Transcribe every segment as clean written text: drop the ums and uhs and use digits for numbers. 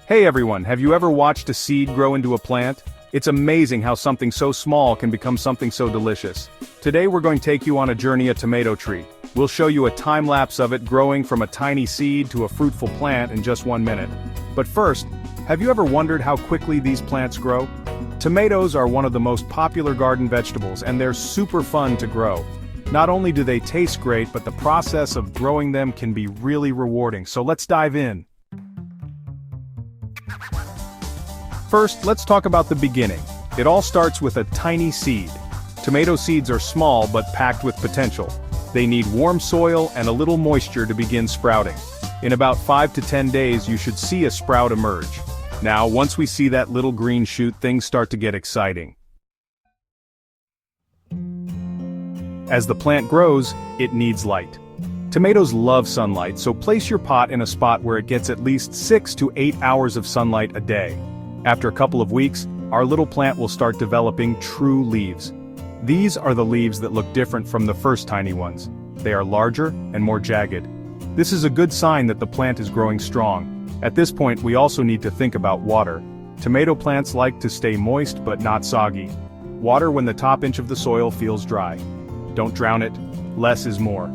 Hey everyone, have you ever watched a seed grow into a plant? It's amazing how something so small can become something so delicious. Today we're going to take you on a journey a tomato tree. We'll show you a time-lapse of it growing from a tiny seed to a fruitful plant in just 1 minute. But first, have you ever wondered how quickly these plants grow? Tomatoes are one of the most popular garden vegetables and they're super fun to grow. Not only do they taste great, but the process of growing them can be really rewarding, so let's dive in. First, let's talk about the beginning. It all starts with a tiny seed. Tomato seeds are small but packed with potential. They need warm soil and a little moisture to begin sprouting. In about 5 to 10 days you should see a sprout emerge. Now, once we see that little green shoot, things start to get exciting. As the plant grows, it needs light. Tomatoes love sunlight, so place your pot in a spot where it gets at least 6 to 8 hours of sunlight a day. After a couple of weeks, our little plant will start developing true leaves. These are the leaves that look different from the first tiny ones. They are larger and more jagged. This is a good sign that the plant is growing strong. At this point, we also need to think about water. Tomato plants like to stay moist but not soggy. Water when the top inch of the soil feels dry. Don't drown it, less is more.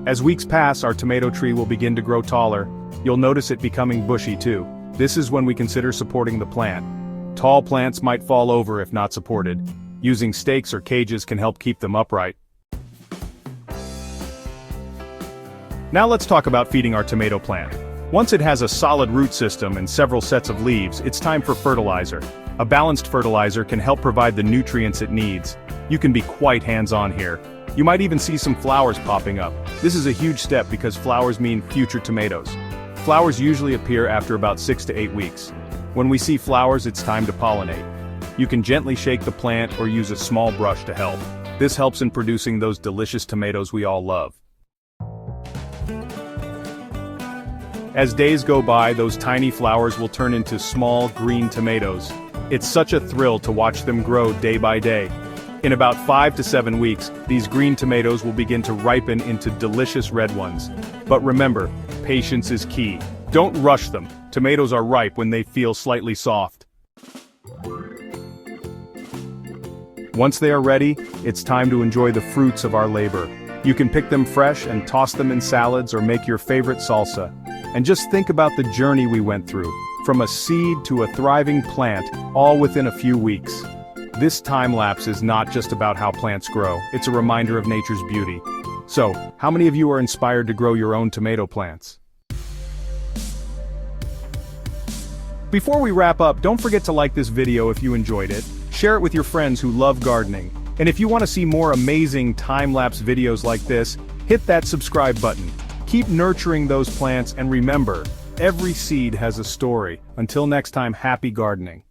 As weeks pass, our tomato tree will begin to grow taller. You'll notice it becoming bushy too. This is when we consider supporting the plant. Tall plants might fall over if not supported. Using stakes or cages can help keep them upright. Now let's talk about feeding our tomato plant. Once it has a solid root system and several sets of leaves, it's time for fertilizer. A balanced fertilizer can help provide the nutrients it needs. You can be quite hands-on here. You might even see some flowers popping up. This is a huge step because flowers mean future tomatoes. Flowers usually appear after about 6 to 8 weeks. When we see flowers, it's time to pollinate. You can gently shake the plant or use a small brush to help. This helps in producing those delicious tomatoes we all love. As days go by, those tiny flowers will turn into small green tomatoes. It's such a thrill to watch them grow day by day. In about 5 to 7 weeks, these green tomatoes will begin to ripen into delicious red ones. But remember, patience is key. Don't rush them. Tomatoes are ripe when they feel slightly soft. Once they are ready, it's time to enjoy the fruits of our labor. You can pick them fresh and toss them in salads or make your favorite salsa. And just think about the journey we went through, from a seed to a thriving plant, all within a few weeks. This time-lapse is not just about how plants grow, it's a reminder of nature's beauty. So, how many of you are inspired to grow your own tomato plants? Before we wrap up, don't forget to like this video if you enjoyed it, share it with your friends who love gardening, and if you want to see more amazing time-lapse videos like this, hit that subscribe button. Keep nurturing those plants and remember, every seed has a story. Until next time, happy gardening.